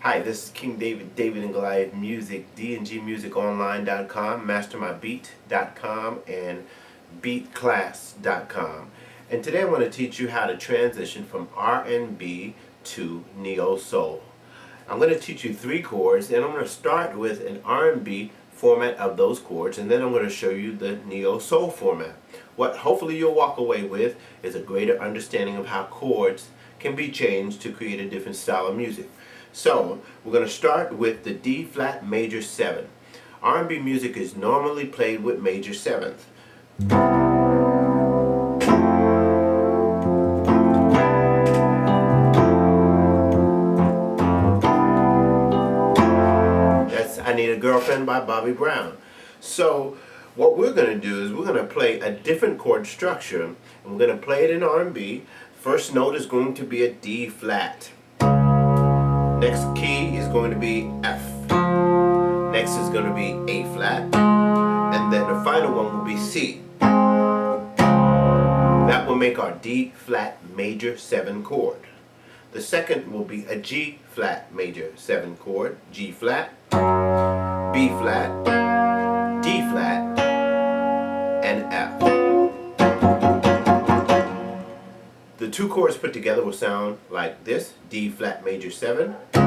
Hi, this is King David, David and Goliath Music, dngmusiconline.com, mastermybeat.com, and beatclass.com. And today I want to teach you how to transition from R&B to Neo Soul. I'm going to teach you 3 chords, and I'm going to start with an R&B format of those chords, and then I'm going to show you the Neo Soul format. What hopefully you'll walk away with is a greater understanding of how chords can be changed to create a different style of music. So, we're going to start with the D flat major 7. R&B music is normally played with major 7th. That's I Need a Girlfriend by Bobby Brown. So, what we're going to do is we're going to play a different chord structure, and we're going to play it in R&B. First note is going to be a D flat. Next key is going to be F. Next is going to be A flat. And then the final one will be C. That will make our D flat major 7 chord. The second will be a G flat major 7 chord. G flat, B flat, D flat, and F. The 2 chords put together will sound like this: D flat major 7 to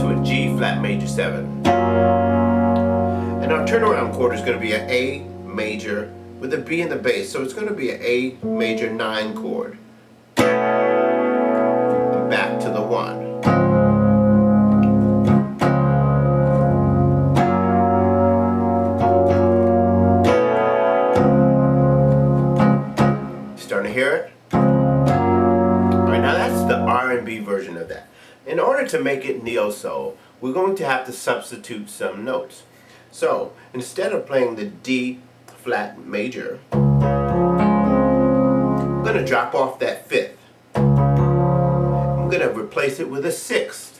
a G flat major 7. And our turnaround chord is going to be an A major with a B in the bass, so it's going to be an A major 9 chord. And back to the 1. Starting to hear it? Alright, now that's the R&B version of that. In order to make it Neo Soul, we're going to have to substitute some notes. So, instead of playing the D flat major, I'm going to drop off that 5th. I'm going to replace it with a 6th.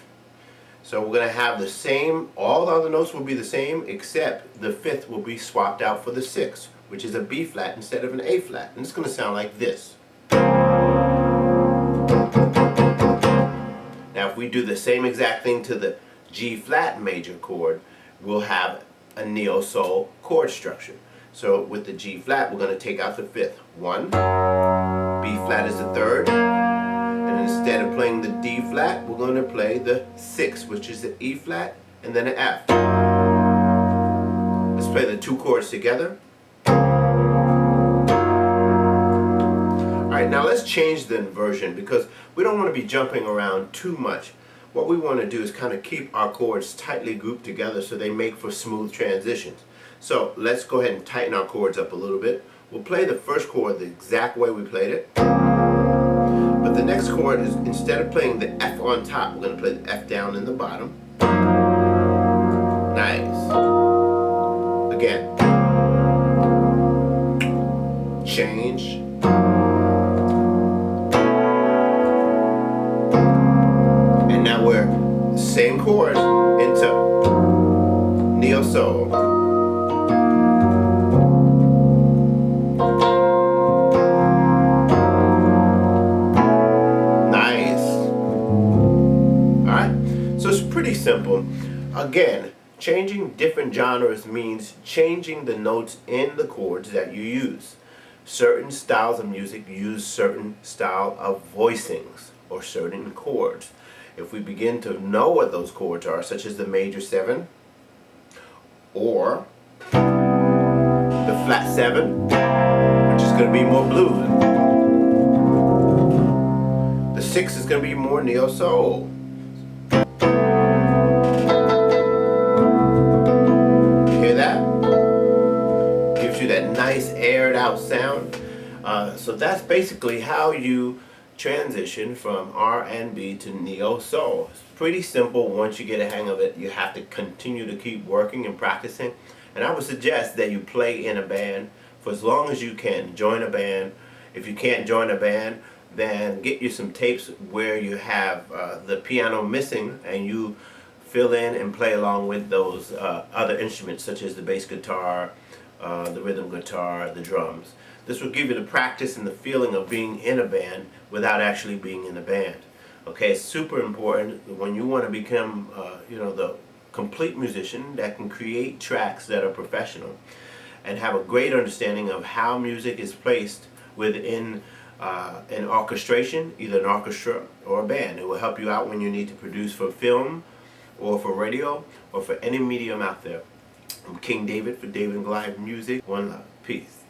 So we're going to have the same, all the other notes will be the same, except the 5th will be swapped out for the 6th, which is a B flat instead of an A flat. And it's going to sound like this. Now if we do the same exact thing to the G flat major chord, we'll have a Neo Soul chord structure. So with the G flat, we're going to take out the 5th. 1, B flat is the 3rd, and instead of playing the D flat, we're going to play the 6th, which is the E flat, and then an F. Let's play the 2 chords together. Alright, now let's change the inversion because we don't want to be jumping around too much. What we want to do is kind of keep our chords tightly grouped together so they make for smooth transitions. So let's go ahead and tighten our chords up a little bit. We'll play the first chord the exact way we played it. But the next chord is, instead of playing the F on top, we're going to play the F down in the bottom. Nice. Again. Change. And now we're same chord into Neo Soul. Nice. Alright, so it's pretty simple. Again, changing different genres means changing the notes in the chords that you use. Certain styles of music use certain style of voicings or certain chords. If we begin to know what those chords are, such as the major 7 or the flat 7, which is going to be more blues. The 6 is going to be more Neo Soul. You hear that? Gives you that nice aired out sound. So that's basically how you transition from R&B to Neo Soul. It's pretty simple once you get a hang of it. You have to continue to keep working and practicing. And I would suggest that you play in a band for as long as you can. Join a band. If you can't join a band, then get you some tapes where you have the piano missing and you fill in and play along with those other instruments such as the bass guitar, the rhythm guitar, the drums. This will give you the practice and the feeling of being in a band without actually being in a band. Okay, it's super important when you want to become, the complete musician that can create tracks that are professional and have a great understanding of how music is placed within an orchestration, either an orchestra or a band. It will help you out when you need to produce for film or for radio or for any medium out there. I'm King David for David and Goliath Music. One love. Peace.